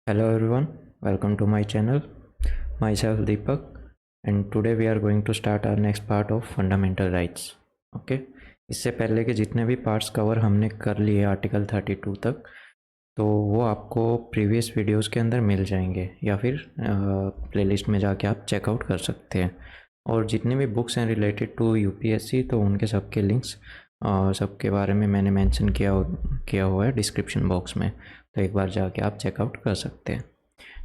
Hello everyone, welcome to my channel. Myself Deepak, and today we are going to start our next part of fundamental rights. Okay, इससे पहले के जितने भी parts cover हमने कर लिए आर्टिकल 32 तक, तो वो आपको प्रीवियस वीडियोस के अंदर मिल जाएंगे या फिर प्लेलिस्ट में जाके आप चेकआउट कर सकते हैं। और जितने भी बुक्स हैं रिलेटेड टू यूपीएससी, तो उनके सबके लिंक्स सबके बारे में मैंने मेंशन किया हुआ है डिस्क्रिप्शन बॉक्स में, तो एक बार जाके आप चेकआउट कर सकते हैं।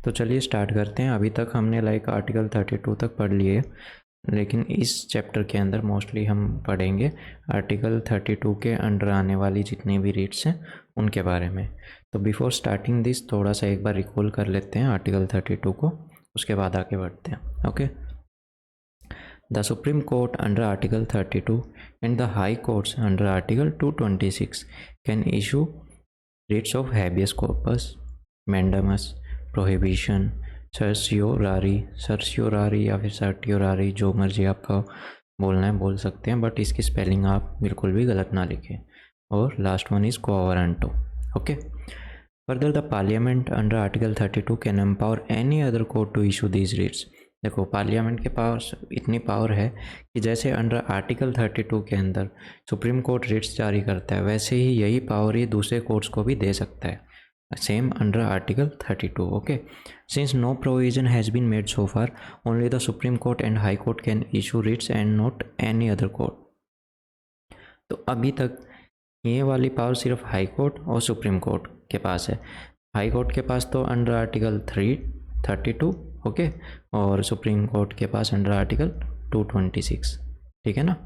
तो चलिए स्टार्ट करते हैं। अभी तक हमने आर्टिकल 32 तक पढ़ लिए, लेकिन इस चैप्टर के अंदर मोस्टली हम पढ़ेंगे आर्टिकल 32 के अंडर आने वाली जितनी भी रीड्स हैं उनके बारे में। तो बिफोर स्टार्टिंग दिस थोड़ा सा एक बार रिकॉल कर लेते हैं आर्टिकल 32 को, उसके बाद आगे बढ़ते हैं। Okay, the supreme court under article 32 and the high courts under article 226 can issue writs of habeas corpus, mandamus, prohibition, certiorari या फिर certiorari, जो मर्जी आपका बोलना है बोल सकते हैं, बट इसकी स्पेलिंग आप बिल्कुल भी गलत ना लिखें। और last one is quo warranto. Okay, further the parliament under article 32 can empower any other court to issue these writs. देखो, पार्लियामेंट के पास इतनी पावर है कि जैसे अंडर आर्टिकल 32 के अंदर सुप्रीम कोर्ट रिट्स जारी करता है, वैसे ही यही पावर ये दूसरे कोर्ट्स को भी दे सकता है, same under article 32. Okay, since no provision has been made so far, only the supreme court and high court can issue writs and not any other court. तो अभी तक ये वाली पावर सिर्फ हाई कोर्ट और सुप्रीम कोर्ट के पास है। हाई कोर्ट के पास तो अंडर आर्टिकल 32, ओके, और सुप्रीम कोर्ट के पास अंडर आर्टिकल 226, ठीक है ना।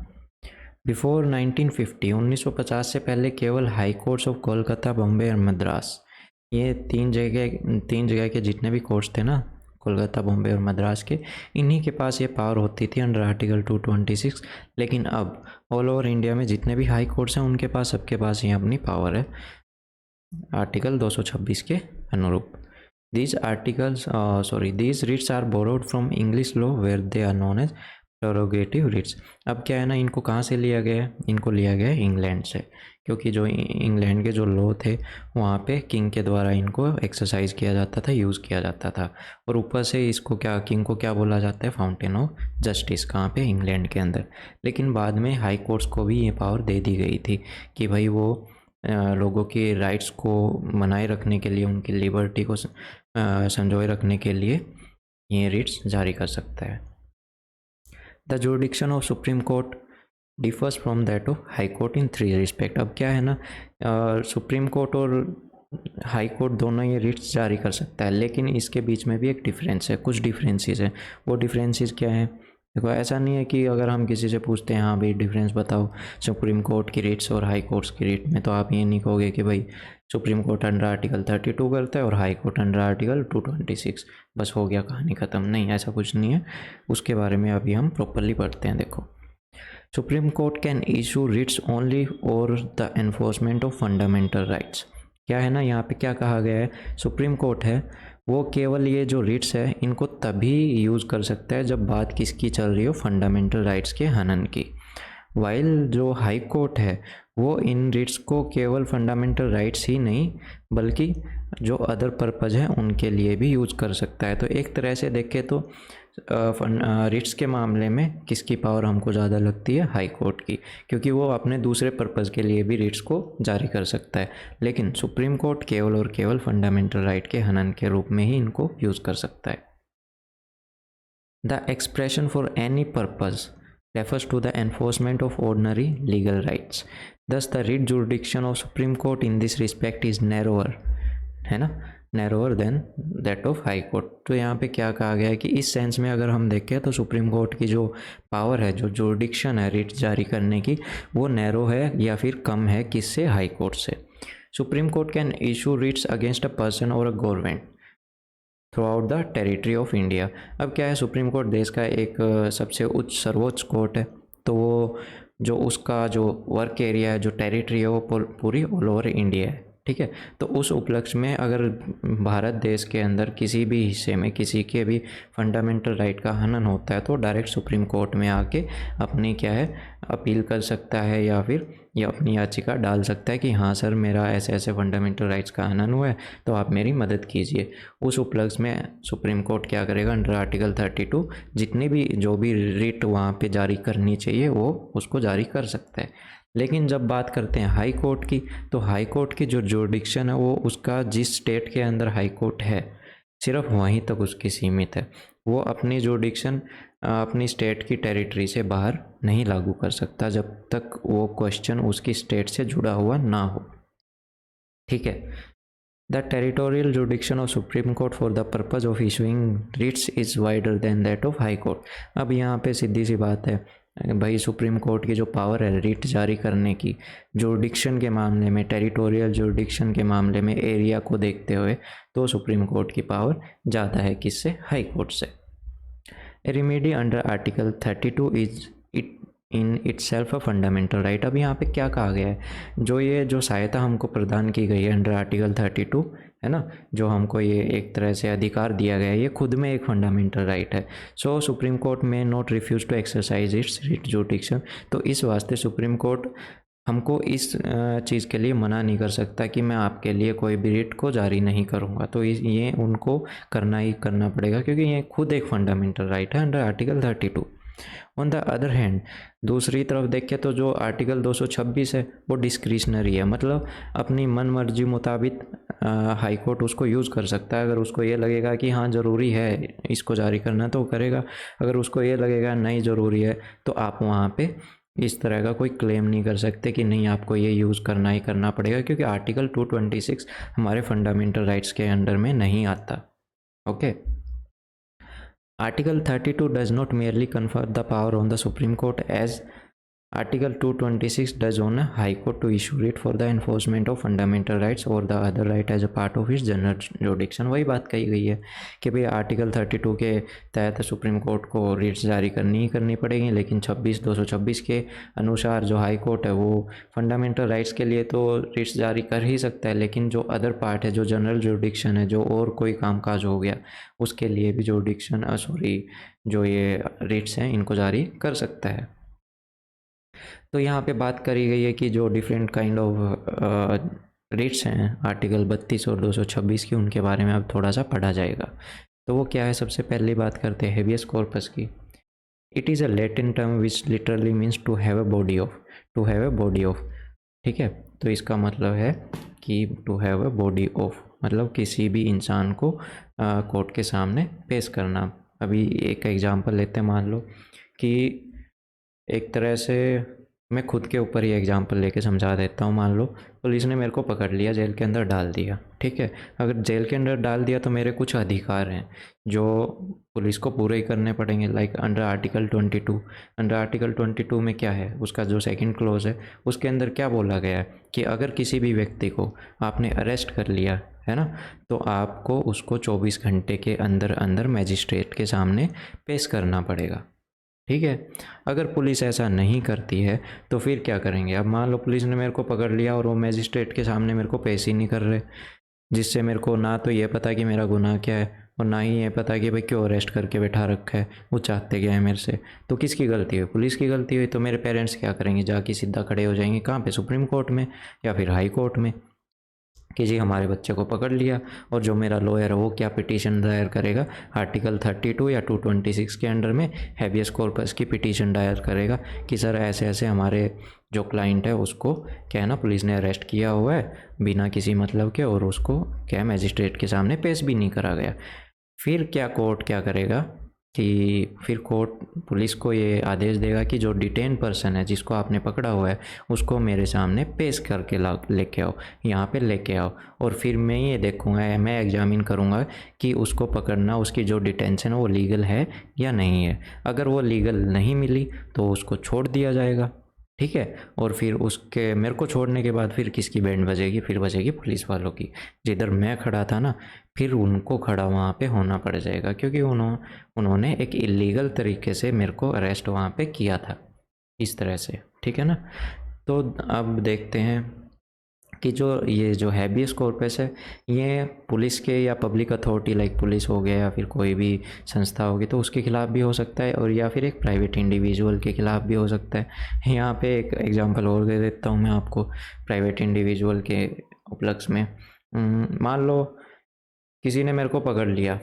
बिफोर 1950 से पहले केवल high courts of Kolkata, Bombay और मद्रास, ये तीन जगह के जितने भी कोर्ट्स थे ना, कोलकाता, बॉम्बे और मद्रास के, इन्हीं के पास ये पावर होती थी अंडर आर्टिकल 226। लेकिन अब ऑल ओवर इंडिया में जितने भी हाई कोर्ट्स हैं उनके पास, सबके पास ये अपनी पावर है आर्टिकल 226 के अनुरूप। These writs are borrowed from English law where they are known as prerogative writs. अब क्या है ना, इनको कहाँ से लिया गया है? इनको लिया गया है इंग्लैंड से, क्योंकि जो इंग्लैंड के जो लॉ थे वहाँ पे किंग के द्वारा इनको एक्सरसाइज किया जाता था, यूज़ किया जाता था। और ऊपर से इसको किंग को क्या बोला जाता है? Fountain of justice. कहाँ पे? इंग्लैंड के अंदर। लेकिन बाद में हाई कोर्ट्स को भी ये पावर दे दी गई थी कि भाई वो लोगों के राइट्स को बनाए रखने के लिए, उनकी लिबर्टी को संजोए रखने के लिए ये रिट्स जारी कर सकता है। The jurisdiction of supreme court differs from that of high court in 3 respect. अब क्या है ना, सुप्रीम कोर्ट और हाई कोर्ट दोनों ये रिट्स जारी कर सकता है, लेकिन इसके बीच में भी एक डिफरेंस है, कुछ डिफरेंसेस है। वो डिफरेंसेस क्या है? देखो, ऐसा नहीं है कि अगर हम किसी से पूछते हैं हाँ भाई डिफरेंस बताओ सुप्रीम कोर्ट की रेट्स और हाई कोर्ट्स की रेट में, तो आप ये नहीं कहोगे कि भाई सुप्रीम कोर्ट अंडर आर्टिकल 32 करता है और हाई कोर्ट अंडर आर्टिकल 226, बस हो गया, कहानी ख़त्म। नहीं, ऐसा कुछ नहीं है, उसके बारे में अभी हम प्रॉपरली पढ़ते हैं। देखो, Supreme Court can issue writs only और the enforcement of fundamental rights. क्या है ना, यहाँ पे क्या कहा गया है? सुप्रीम कोर्ट है वो केवल ये जो रिट्स है इनको तभी यूज़ कर सकता है जब बात किसकी चल रही हो? फंडामेंटल राइट्स के हनन की। वाइल जो हाई कोर्ट है वो इन रिट्स को केवल फंडामेंटल राइट्स ही नहीं बल्कि जो अदर पर्पज़ हैं उनके लिए भी यूज़ कर सकता है। तो एक तरह से देखें तो रिट्स के मामले में किसकी पावर हमको ज़्यादा लगती है? हाई कोर्ट की, क्योंकि वो अपने दूसरे पर्पज़ के लिए भी रिट्स को जारी कर सकता है। लेकिन सुप्रीम कोर्ट केवल और केवल फंडामेंटल राइट के हनन के रूप में ही इनको यूज़ कर सकता है। The expression for any purpose refers to the enforcement of ordinary legal rights. Thus, the writ jurisdiction of Supreme Court in this respect is narrower, है ना, narrower than that of High Court. तो यहाँ पे क्या कहा गया है कि इस सेंस में अगर हम देखें तो सुप्रीम कोर्ट की जो पावर है, जो जुरिडिक्शन है रिट जारी करने की, वो नैरो है या फिर कम है किससे? हाई कोर्ट से। Supreme Court can issue writs against a person और a government throughout the territory of India. अब क्या है, सुप्रीम कोर्ट देश का एक सबसे सर्वोच्च कोर्ट है, तो वो जो उसका जो वर्क एरिया है, जो टेरिटरी है, वो पूरी ऑल ओवर इंडिया है, ठीक है। तो उस उपलक्ष्य में अगर भारत देश के अंदर किसी भी हिस्से में किसी के भी फंडामेंटल राइट का हनन होता है तो डायरेक्ट सुप्रीम कोर्ट में आके अपनी क्या है अपील कर सकता है, या फिर ये अपनी याचिका डाल सकता है कि हाँ सर मेरा ऐसे ऐसे फंडामेंटल राइट्स का हनन हुआ है तो आप मेरी मदद कीजिए। उस उपलक्ष्य में सुप्रीम कोर्ट क्या करेगा, अंडर आर्टिकल 32 जितनी भी जो भी रिट वहाँ पे जारी करनी चाहिए वो उसको जारी कर सकता है। लेकिन जब बात करते हैं हाई कोर्ट की, तो हाई कोर्ट की जो जुरिडिक्शन है वो उसका जिस स्टेट के अंदर हाई कोर्ट है सिर्फ वहीं तक उसकी सीमित है। वो अपनी जुरिडिक्शन अपनी स्टेट की टेरिटरी से बाहर नहीं लागू कर सकता जब तक वो क्वेश्चन उसकी स्टेट से जुड़ा हुआ ना हो। ठीक है। The territorial jurisdiction of supreme court for the purpose of issuing writs is wider than that of high court. अब यहाँ पे सीधी सी बात है भाई, सुप्रीम कोर्ट की जो पावर है रिट जारी करने की जुरिडिक्शन के मामले में, टेरिटोरियल जुरिडिक्शन के मामले में एरिया को देखते हुए, तो सुप्रीम कोर्ट की पावर ज़्यादा है किससे, हाई कोर्ट से। ए remedy under article 32 is it in itself a fundamental right. अब यहाँ पे क्या कहा गया है, जो सहायता हमको प्रदान की गई है अंडर आर्टिकल 32 है ना, जो हमको ये एक तरह से अधिकार दिया गया है, ये खुद में एक फंडामेंटल राइट है। सो सुप्रीम कोर्ट में not refuse to exercise its writ jurisdiction. तो इस वास्ते सुप्रीम कोर्ट हमको इस चीज़ के लिए मना नहीं कर सकता कि मैं आपके लिए कोई भी रिट को जारी नहीं करूँगा। तो ये उनको करना ही करना पड़ेगा क्योंकि ये खुद एक फंडामेंटल राइट है under article 32। On the other hand, दूसरी तरफ देखें तो जो आर्टिकल 226 है वो डिस्क्रिशनरी है, मतलब अपनी मन मर्जी मुताबिक हाई कोर्ट उसको यूज़ कर सकता है। अगर उसको ये लगेगा कि हाँ ज़रूरी है इसको जारी करना तो करेगा, अगर उसको ये लगेगा नहीं ज़रूरी है तो आप वहाँ पे इस तरह का कोई क्लेम नहीं कर सकते कि नहीं आपको ये यूज़ करना ही करना पड़ेगा, क्योंकि आर्टिकल 226 हमारे फंडामेंटल राइट्स के अंडर में नहीं आता। Okay. Article 32 does not merely confer the power on the Supreme Court as Article 226 does on a High Court to issue writ for the enforcement of fundamental rights or the other right as a part of its general jurisdiction। वही बात कही गई है कि भाई article 32 के तहत supreme court को रिट्स जारी करनी ही करनी पड़ेगी, लेकिन 226 के अनुसार जो हाई कोर्ट है वो फंडामेंटल राइट्स के लिए तो रिट्स जारी कर ही सकता है, लेकिन जो अदर पार्ट है, जो जनरल जुरिडिक्शन है, जो और कोई कामकाज हो गया उसके लिए भी जुरिडिक्शन जो ये रिट्स हैं इनको जारी कर सकता है। तो यहाँ पे बात करी गई है कि जो डिफरेंट काइंड ऑफ रिट्स हैं आर्टिकल 32 और 226 की, उनके बारे में अब थोड़ा सा पढ़ा जाएगा। तो वो क्या है, सबसे पहली बात करते हैं हेबियस कॉर्पस की। It is a Latin term which literally means to have a body of. ठीक है, तो इसका मतलब है कि to have a body of मतलब किसी भी इंसान को कोर्ट के सामने पेश करना। अभी एक एग्जांपल लेते हैं, मान लो कि एक तरह से मैं खुद के ऊपर ही एग्जांपल लेके समझा देता हूँ। मान लो पुलिस ने मेरे को पकड़ लिया, जेल के अंदर डाल दिया, ठीक है। अगर जेल के अंदर डाल दिया तो मेरे कुछ अधिकार हैं जो पुलिस को पूरे ही करने पड़ेंगे, like under article 22। Under article 22 में क्या है, उसका जो सेकंड क्लॉज है उसके अंदर क्या बोला गया है कि अगर किसी भी व्यक्ति को आपने अरेस्ट कर लिया है ना, तो आपको उसको 24 घंटे के अंदर अंदर मैजिस्ट्रेट के सामने पेश करना पड़ेगा। ठीक है, अगर पुलिस ऐसा नहीं करती है तो फिर क्या करेंगे। अब मान लो पुलिस ने मेरे को पकड़ लिया और वो मैजिस्ट्रेट के सामने मेरे को पेश ही नहीं कर रहे, जिससे मेरे को ना तो ये पता कि मेरा गुनाह क्या है और ना ही ये पता कि भाई क्यों अरेस्ट करके बैठा रखा है, वो चाहते क्या है मेरे से। तो किसकी गलती हुई, पुलिस की गलती हुई। तो मेरे पेरेंट्स क्या करेंगे, जाके सीधा खड़े हो जाएंगे कहाँ पे, सुप्रीम कोर्ट में या फिर हाई कोर्ट में कि जी हमारे बच्चे को पकड़ लिया। और जो मेरा लॉयर है वो क्या पिटीशन दायर करेगा, आर्टिकल 32 या 226 के अंडर में हैबियस कॉर्पस की पिटीशन दायर करेगा कि सर ऐसे ऐसे हमारे जो क्लाइंट है उसको क्या है ना पुलिस ने अरेस्ट किया हुआ है बिना किसी मतलब के, और उसको क्या मैजिस्ट्रेट के सामने पेश भी नहीं करा गया। फिर क्या कोर्ट क्या करेगा कि फिर कोर्ट पुलिस को ये आदेश देगा कि जो डिटेन पर्सन है जिसको आपने पकड़ा हुआ है उसको मेरे सामने पेश करके लेके आओ, यहाँ पे लेके आओ। और फिर मैं ये देखूँगा, मैं एग्जामिन करूँगा कि उसको पकड़ना, उसकी जो डिटेंशन है वो लीगल है या नहीं है। अगर वो लीगल नहीं मिली तो उसको छोड़ दिया जाएगा, ठीक है। और फिर उसके मेरे को छोड़ने के बाद फिर किसकी बैंड बजेगी, फिर बजेगी पुलिस वालों की। जिधर मैं खड़ा था ना, फिर उनको खड़ा वहाँ पे होना पड़ जाएगा क्योंकि उन्होंने एक इलीगल तरीके से मेरे को अरेस्ट वहाँ पे किया था, इस तरह से, ठीक है ना। तो अब देखते हैं कि जो ये जो हैबियस कॉर्पस है ये पुलिस के या पब्लिक अथॉरिटी लाइक पुलिस हो गया या फिर कोई भी संस्था होगी तो उसके खिलाफ़ भी हो सकता है, और या फिर एक प्राइवेट इंडिविजुअल के खिलाफ़ भी हो सकता है। यहाँ पे एक एग्जांपल और दे देता हूँ मैं आपको प्राइवेट इंडिविजुअल के उपलक्ष्य में। मान लो किसी ने मेरे को पकड़ लिया,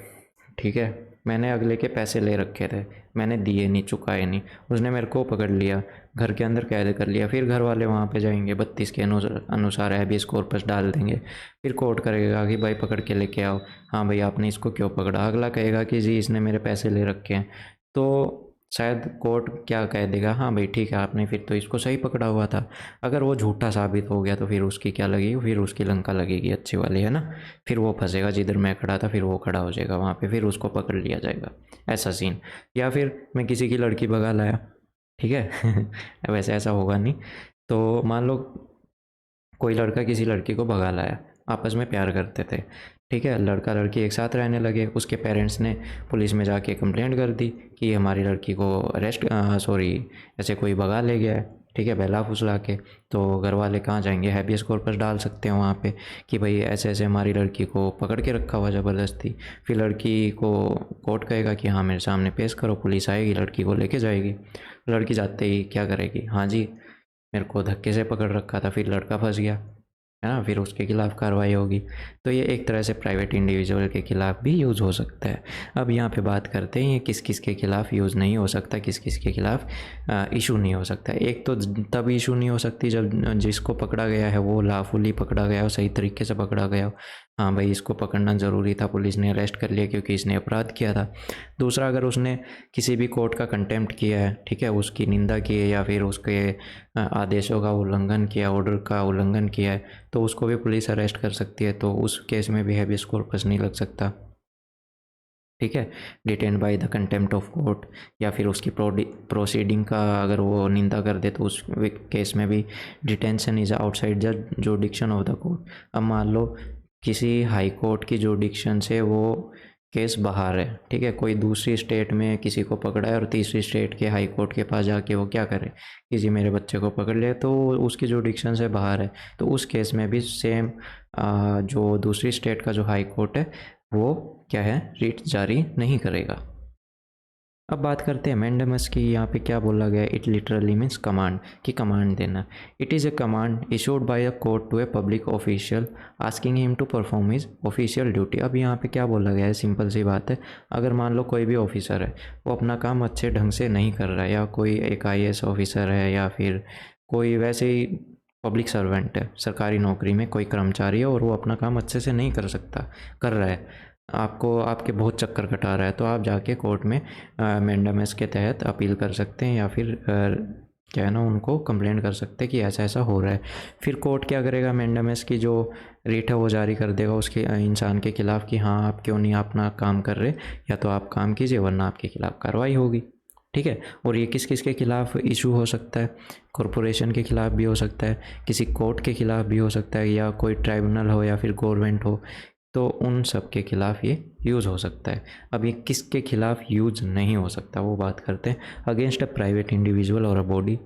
ठीक है, मैंने अगले के पैसे ले रखे थे, मैंने दिए नहीं, चुकाए नहीं, उसने मेरे को पकड़ लिया, घर के अंदर कैद कर लिया, फिर घर वाले वहाँ पे जाएंगे 32 के अनुसार हैबियस कॉर्पस डाल देंगे, फिर कोर्ट करेगा कि भाई पकड़ के लेके आओ, हाँ भाई आपने इसको क्यों पकड़ा, अगला कहेगा कि जी इसने मेरे पैसे ले रखे हैं, तो शायद कोर्ट क्या कह देगा, हाँ भाई ठीक है आपने फिर तो इसको सही पकड़ा हुआ था। अगर वो झूठा साबित हो गया तो फिर उसकी क्या लगेगी, फिर उसकी लंका लगेगी अच्छी वाली, है ना, फिर वो फंसेगा जिधर मैं खड़ा था, फिर वो खड़ा हो जाएगा वहाँ पे, फिर उसको पकड़ लिया जाएगा, ऐसा सीन। या फिर मैं किसी की लड़की भगा लाया, ठीक है वैसे ऐसा होगा नहीं, तो मान लो कोई लड़का किसी लड़की को भगा लाया, आपस में प्यार करते थे, ठीक है, लड़का लड़की एक साथ रहने लगे, उसके पेरेंट्स ने पुलिस में जाके कंप्लेंट कर दी कि हमारी लड़की को ऐसे कोई भगा ले गया है, ठीक है, बहला फुसला के। तो घर वाले कहाँ जाएंगे, हैबियस कॉर्पस डाल सकते हैं वहाँ पे कि भाई ऐसे ऐसे हमारी लड़की को पकड़ के रखा हुआ ज़बरदस्ती। फिर लड़की को कोर्ट कहेगा कि हाँ मेरे सामने पेश करो, पुलिस आएगी, लड़की को लेके जाएगी। लड़की जाते ही क्या करेगी, हाँ जी मेरे को धक्के से पकड़ रखा था, फिर लड़का फंस गया, है ना, फिर उसके खिलाफ़ कार्रवाई होगी। तो ये एक तरह से प्राइवेट इंडिविजुअल के खिलाफ़ भी यूज़ हो सकता है। अब यहाँ पे बात करते हैं ये किस किस के खिलाफ़ यूज़ नहीं हो सकता, किस किस के खिलाफ़ इशू नहीं हो सकता। एक तो तब इशू नहीं हो सकती जब जिसको पकड़ा गया है वो लॉफुली पकड़ा गया हो, सही तरीके से पकड़ा गया हो, हाँ भाई इसको पकड़ना ज़रूरी था, पुलिस ने अरेस्ट कर लिया क्योंकि इसने अपराध किया था। दूसरा, अगर उसने किसी भी कोर्ट का कंटेम्प्ट किया है, ठीक है, उसकी निंदा की है या फिर उसके आदेशों का उल्लंघन किया, ऑर्डर का उल्लंघन किया है, तो उसको भी पुलिस अरेस्ट कर सकती है, तो उस केस में भी हैबियस कॉर्पस नहीं लग सकता, ठीक है। Detain by the contempt of court, या फिर उसकी प्रोसीडिंग का अगर वो निंदा कर दे तो उस केस में भी detention is outside the जुडिक्शन of the court. अब मान लो किसी हाई कोर्ट की जुडिक्शन से वो केस बाहर है, ठीक है, कोई दूसरी स्टेट में किसी को पकड़ा है और तीसरी स्टेट के हाई कोर्ट के पास जाके वो क्या करे, किसी मेरे बच्चे को पकड़ लिया, तो उसकी जुडिक्शन से बाहर है, तो उस केस में भी सेम जो दूसरी स्टेट का जो हाई कोर्ट है वो क्या है, रिट जारी नहीं करेगा। अब बात करते हैं मैंडेमस की। यहाँ पे क्या बोला गया है, इट लिटरली मीन्स कमांड, कि कमांड देना। It is a command issued by a court to a public official asking him to perform his official duty. अब यहाँ पे क्या बोला गया है, सिंपल सी बात है, अगर मान लो कोई भी ऑफिसर है वो अपना काम अच्छे ढंग से नहीं कर रहा है, या कोई एक IAS ऑफिसर है या फिर कोई वैसे ही पब्लिक सर्वेंट है, सरकारी नौकरी में कोई कर्मचारी है और वो अपना काम अच्छे से नहीं कर रहा है, आपको आपके बहुत चक्कर कटा रहा है, तो आप जाके कोर्ट में मैंडेमस के तहत अपील कर सकते हैं, या फिर क्या है ना, उनको कंप्लेंट कर सकते हैं कि ऐसा ऐसा हो रहा है। फिर कोर्ट क्या करेगा, मैंडेमस की जो रेट है वो जारी कर देगा उसके इंसान के खिलाफ़ कि हाँ आप क्यों नहीं अपना काम कर रहे, या तो आप काम कीजिए वरना आपके खिलाफ़ कार्रवाई होगी, ठीक है। और ये किस किस के खिलाफ़ इशू हो सकता है, कॉरपोरेशन के खिलाफ़ भी हो सकता है, किसी कोर्ट के खिलाफ़ भी हो सकता है, या कोई ट्राइब्यूनल हो या फिर गवर्नमेंट हो, तो उन सब के खिलाफ़ ये यूज़ हो सकता है। अब ये किसके खिलाफ़ यूज़ नहीं हो सकता वो बात करते हैं। अगेंस्ट अ प्राइवेट इंडिविजुअल और अ बॉडी,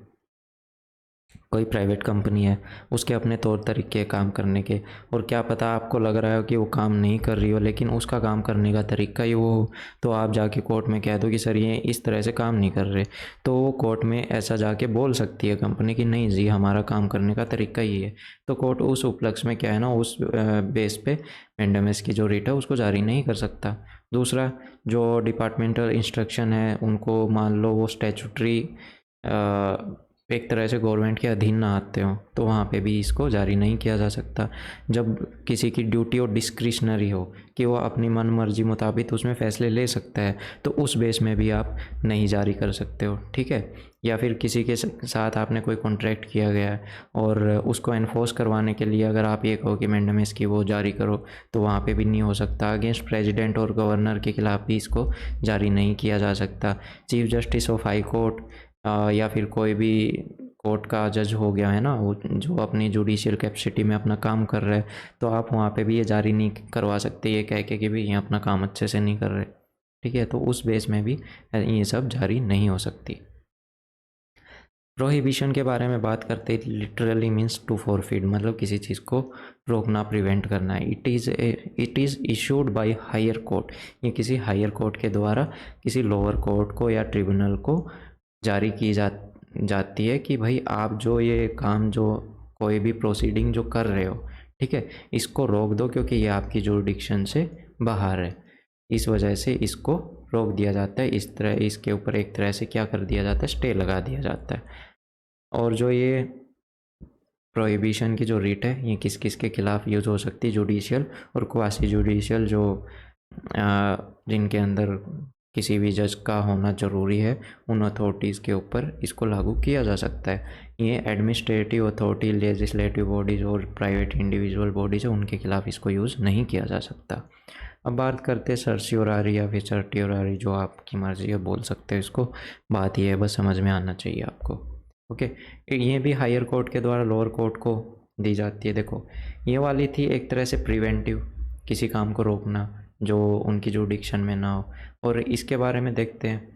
कोई प्राइवेट कंपनी है उसके अपने तौर तरीके काम करने के, और क्या पता आपको लग रहा हो कि वो काम नहीं कर रही हो लेकिन उसका काम करने का तरीका ही वो हो, तो आप जाके कोर्ट में कह दो कि सर ये इस तरह से काम नहीं कर रहे, तो वो कोर्ट में ऐसा जाके बोल सकती है कंपनी कि नहीं जी हमारा काम करने का तरीका ये है, तो कोर्ट उस उपलक्ष्य में क्या है ना, उस बेस पे मैंडेमस की जो रेट है उसको जारी नहीं कर सकता। दूसरा, जो डिपार्टमेंटल इंस्ट्रक्शन है उनको मान लो वो स्टैचूटरी एक तरह से गवर्नमेंट के अधीन ना आते हो, तो वहाँ पे भी इसको जारी नहीं किया जा सकता। जब किसी की ड्यूटी और डिस्क्रिशनरी हो कि वो अपनी मन मर्जी मुताबिक उसमें फ़ैसले ले सकता है, तो उस बेस में भी आप नहीं जारी कर सकते हो, ठीक है। या फिर किसी के साथ आपने कोई कॉन्ट्रैक्ट किया गया है और उसको एनफोर्स करवाने के लिए अगर आप ये कहो कि मैंडेमस की वो जारी करो, तो वहाँ पे भी नहीं हो सकता। अगेंस्ट प्रेसिडेंट और गवर्नर के खिलाफ़ भी इसको जारी नहीं किया जा सकता। Chief justice of high court या फिर कोई भी कोर्ट का जज हो गया है ना, वो जो अपनी जुडिशियल कैपेसिटी में अपना काम कर रहे हैं, तो आप वहाँ पे भी ये जारी नहीं करवा सकते ये कह के कि भी ये अपना काम अच्छे से नहीं कर रहे, ठीक है, तो उस बेस में भी ये सब जारी नहीं हो सकती। प्रोहिबिशन के बारे में बात करते लिटरली मीन्स टू फॉरफिट, मतलब किसी चीज़ को रोकना, प्रिवेंट करना है। It is issued by higher court, ये किसी हायर कोर्ट के द्वारा किसी लोअर कोर्ट को या ट्रिब्यूनल को जारी की जाती है कि भाई आप जो ये काम, जो कोई भी प्रोसीडिंग जो कर रहे हो, ठीक है, इसको रोक दो क्योंकि ये आपकी जुरिडिक्शन से बाहर है। इस वजह से इसको रोक दिया जाता है। इस तरह इसके ऊपर एक तरह से क्या कर दिया जाता है, स्टे लगा दिया जाता है। और जो ये प्रोहिबिशन की जो रिट है, ये किस किस के खिलाफ यूज़ हो सकती है, जुडिशियल और क्वासी जुडिशियल, जो जिनके अंदर किसी भी जज का होना ज़रूरी है, उन अथॉरिटीज़ के ऊपर इसको लागू किया जा सकता है। ये एडमिनिस्ट्रेटिव अथॉरिटी, लेजिस्लेटिव बॉडीज़ और प्राइवेट इंडिविजुअल बॉडीज़ है, उनके खिलाफ इसको यूज़ नहीं किया जा सकता। अब बात करते हैं सर्सियोरारी या फिर सर्टियोरारी, जो आपकी मर्ज़ी है बोल सकते हो इसको, बात ये है बस समझ में आना चाहिए आपको। ओके, ये भी हायर कोर्ट के द्वारा लोअर कोर्ट को दी जाती है। देखो, ये वाली थी एक तरह से प्रिवेंटिव, किसी काम को रोकना जो उनकी जुरिडिक्शन में ना हो। और इसके बारे में देखते हैं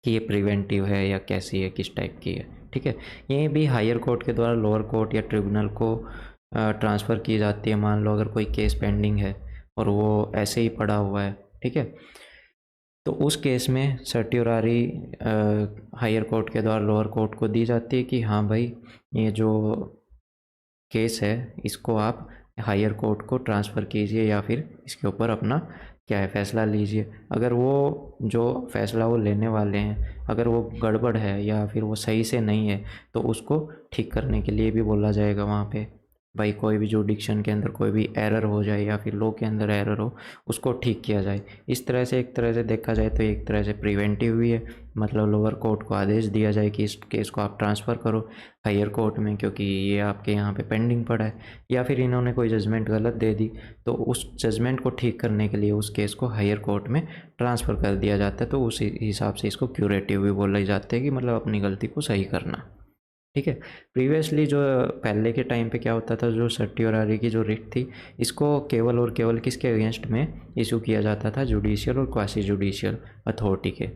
कि ये प्रिवेंटिव है या कैसी है, किस टाइप की है। ठीक है, ये भी हायर कोर्ट के द्वारा लोअर कोर्ट या ट्रिब्यूनल को ट्रांसफ़र की जाती है। मान लो अगर कोई केस पेंडिंग है और वो ऐसे ही पड़ा हुआ है, ठीक है, तो उस केस में सर्टियोरारी हायर कोर्ट के द्वारा लोअर कोर्ट को दी जाती है कि हाँ भाई, ये जो केस है इसको आप हायर कोर्ट को ट्रांसफ़र कीजिए या फिर इसके ऊपर अपना क्या है फैसला लीजिए। अगर वो जो फैसला वो लेने वाले हैं, अगर वो गड़बड़ है या फिर वो सही से नहीं है, तो उसको ठीक करने के लिए भी बोला जाएगा वहाँ पे। भाई कोई भी जुरिडिक्शन के अंदर कोई भी एरर हो जाए या फिर लॉ के अंदर एरर हो, उसको ठीक किया जाए। इस तरह से एक तरह से देखा जाए तो एक तरह से प्रिवेंटिव भी है, मतलब लोअर कोर्ट को आदेश दिया जाए कि इस केस को आप ट्रांसफ़र करो हायर कोर्ट में क्योंकि ये आपके यहाँ पे पेंडिंग पड़ा है। या फिर इन्होंने कोई जजमेंट गलत दे दी तो उस जजमेंट को ठीक करने के लिए उस केस को हायर कोर्ट में ट्रांसफ़र कर दिया जाता है। तो उस हिसाब से इसको क्यूरेटिव भी बोला जाता है कि मतलब अपनी गलती को सही करना। ठीक है, प्रीवियसली जो पहले के टाइम पे क्या होता था, जो सर्टियोरारी की जो रिट थी, इसको केवल और केवल किसके अगेंस्ट में इशू किया जाता था, जुडिशियल और क्वासी जुडिशियल अथॉरिटी के,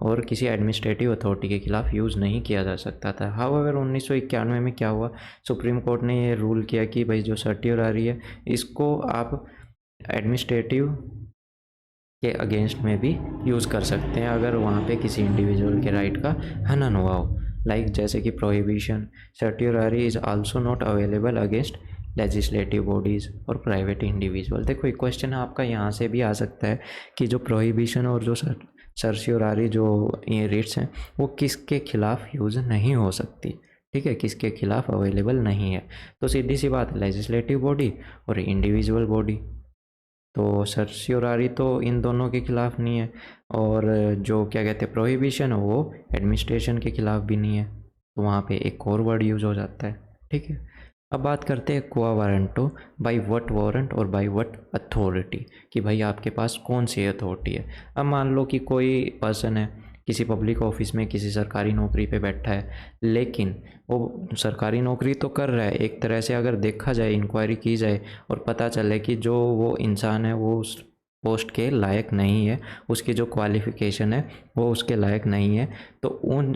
और किसी एडमिनिस्ट्रेटिव अथॉरिटी के खिलाफ यूज़ नहीं किया जा सकता था। हाउएवर 1991 में क्या हुआ, सुप्रीम कोर्ट ने ये रूल किया कि भाई जो सर्टियोरारी है इसको आप एडमिनिस्ट्रेटिव के अगेंस्ट में भी यूज़ कर सकते हैं अगर वहाँ पे किसी इंडिविजुअल के राइट का हनन हुआ हो। लाइक जैसे कि prohibition, certiorari is also not available against legislative bodies और प्राइवेट इंडिविजुअल। देखो एक क्वेश्चन आपका यहाँ से भी आ सकता है कि जो प्रोहिबिशन और जो सर्टियोरारी जो ये रिट्स हैं वो किसके खिलाफ यूज़ नहीं हो सकती। ठीक है, किसके खिलाफ अवेलेबल नहीं है। तो सीधी सी बात, लेजिस्लेटिव बॉडी और इंडिविजुअल बॉडी। तो सर्टियोरारी तो इन दोनों के खिलाफ नहीं है, और जो क्या कहते हैं प्रोहिबिशन है वो एडमिनिस्ट्रेशन के खिलाफ भी नहीं है। तो वहाँ पे एक और वर्ड यूज़ हो जाता है। ठीक है, अब बात करते हैं क्वा वारंटो, बाई व्हाट वारंट और बाई व्हाट अथॉरिटी, कि भाई आपके पास कौन सी अथॉरिटी है। अब मान लो कि कोई पर्सन है किसी पब्लिक ऑफिस में किसी सरकारी नौकरी पे बैठा है, लेकिन वो सरकारी नौकरी तो कर रहा है, एक तरह से अगर देखा जाए, इंक्वायरी की जाए और पता चले कि जो वो इंसान है वो उस पोस्ट के लायक नहीं है, उसकी जो क्वालिफ़िकेशन है वो उसके लायक नहीं है, तो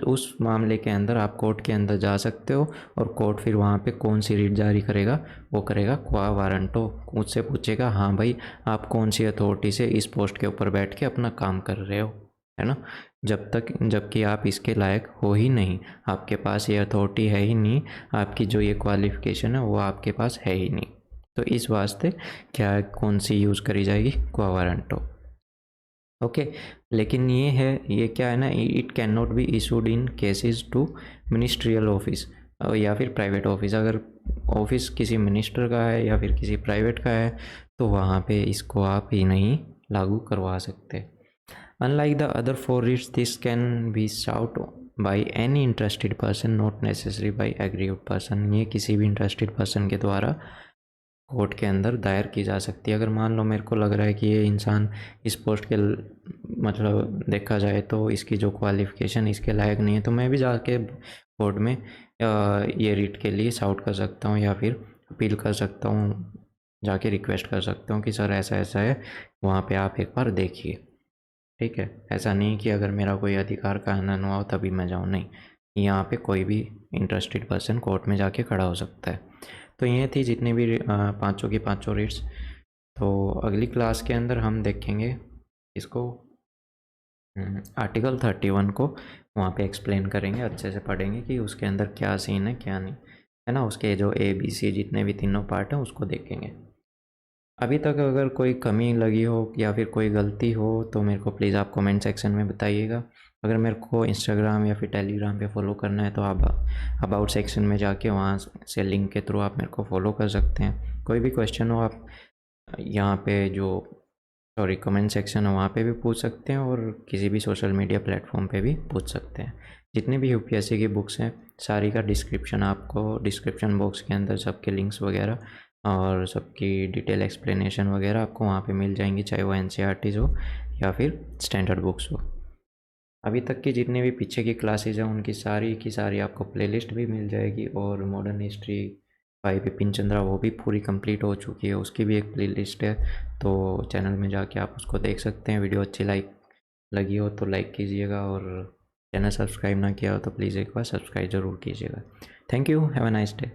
उस मामले के अंदर आप कोर्ट के अंदर जा सकते हो और कोर्ट फिर वहाँ पे कौन सी रीट जारी करेगा, वो करेगा क्वा वारंटो। उससे पूछेगा हाँ भाई आप कौन सी अथॉरिटी से इस पोस्ट के ऊपर बैठ के अपना काम कर रहे हो, है ना, जबकि आप इसके लायक हो ही नहीं, आपके पास ये अथॉरिटी है ही नहीं, आपकी जो ये क्वालिफ़िकेशन है वो आपके पास है ही नहीं। तो इस वास्ते क्या कौन सी यूज़ करी जाएगी, क्वा वारंटो। ओके, लेकिन ये है, ये क्या है ना, it can not be issued in cases to ministerial office या फिर प्राइवेट ऑफिस। अगर ऑफिस किसी मिनिस्टर का है या फिर किसी प्राइवेट का है तो वहाँ पे इसको आप ही नहीं लागू करवा सकते। Unlike the other four writs, this can be sought by any interested person, not necessary by aggrieved person। ये किसी भी इंटरेस्टेड पर्सन के द्वारा कोर्ट के अंदर दायर की जा सकती है। अगर मान लो मेरे को लग रहा है कि ये इंसान इस पोस्ट के मतलब देखा जाए तो इसकी जो क्वालिफ़िकेशन इसके लायक नहीं है, तो मैं भी जाके कोर्ट में ये रिट के लिए साउट कर सकता हूँ या फिर अपील कर सकता हूँ, जाके रिक्वेस्ट कर सकता हूँ कि सर ऐसा ऐसा है, वहाँ पे आप एक बार देखिए। ठीक है, ऐसा नहीं कि अगर मेरा कोई अधिकार का हनन हुआ हो तभी मैं जाऊँ, नहीं, यहाँ पे कोई भी इंटरेस्टेड पर्सन कोर्ट में जाके खड़ा हो सकता है। तो ये थी जितनी भी पाँचों की पाँचों रीट्स। तो अगली क्लास के अंदर हम देखेंगे इसको आर्टिकल 31 को वहाँ पे एक्सप्लेन करेंगे, अच्छे से पढ़ेंगे कि उसके अंदर क्या सीन है क्या नहीं है ना। उसके जो ABC जितने भी तीनों पार्ट हैं उसको देखेंगे। अभी तक अगर कोई कमी लगी हो या फिर कोई गलती हो तो मेरे को प्लीज़ आप कमेंट सेक्शन में बताइएगा। अगर मेरे को इंस्टाग्राम या फिर टेलीग्राम पे फॉलो करना है तो आप अबाउट सेक्शन में जाके वहाँ से लिंक के थ्रू आप मेरे को फॉलो कर सकते हैं। कोई भी क्वेश्चन हो आप यहाँ पे जो कमेंट सेक्शन है वहाँ पे भी पूछ सकते हैं, और किसी भी सोशल मीडिया प्लेटफॉर्म पे भी पूछ सकते हैं। जितनी भी UPSC की बुक्स हैं सारी का डिस्क्रिप्शन आपको डिस्क्रिप्शन बॉक्स के अंदर सबके लिंक्स वगैरह और सबकी डिटेल एक्सप्लेनेशन वगैरह आपको वहाँ पे मिल जाएंगी, चाहे वो NCERTs हो या फिर स्टैंडर्ड बुक्स हो। अभी तक की जितनी भी पीछे की क्लासेज हैं उनकी सारी की सारी आपको प्लेलिस्ट भी मिल जाएगी, और मॉडर्न हिस्ट्री भाई बिपिन चंद्रा वो भी पूरी कंप्लीट हो चुकी है, उसकी भी एक प्लेलिस्ट है। तो चैनल में जाके आप उसको देख सकते हैं। वीडियो अच्छी लगी हो तो लाइक कीजिएगा, और चैनल सब्सक्राइब ना किया हो तो प्लीज़ एक बार सब्सक्राइब ज़रूर कीजिएगा। Thank you, have a nice day.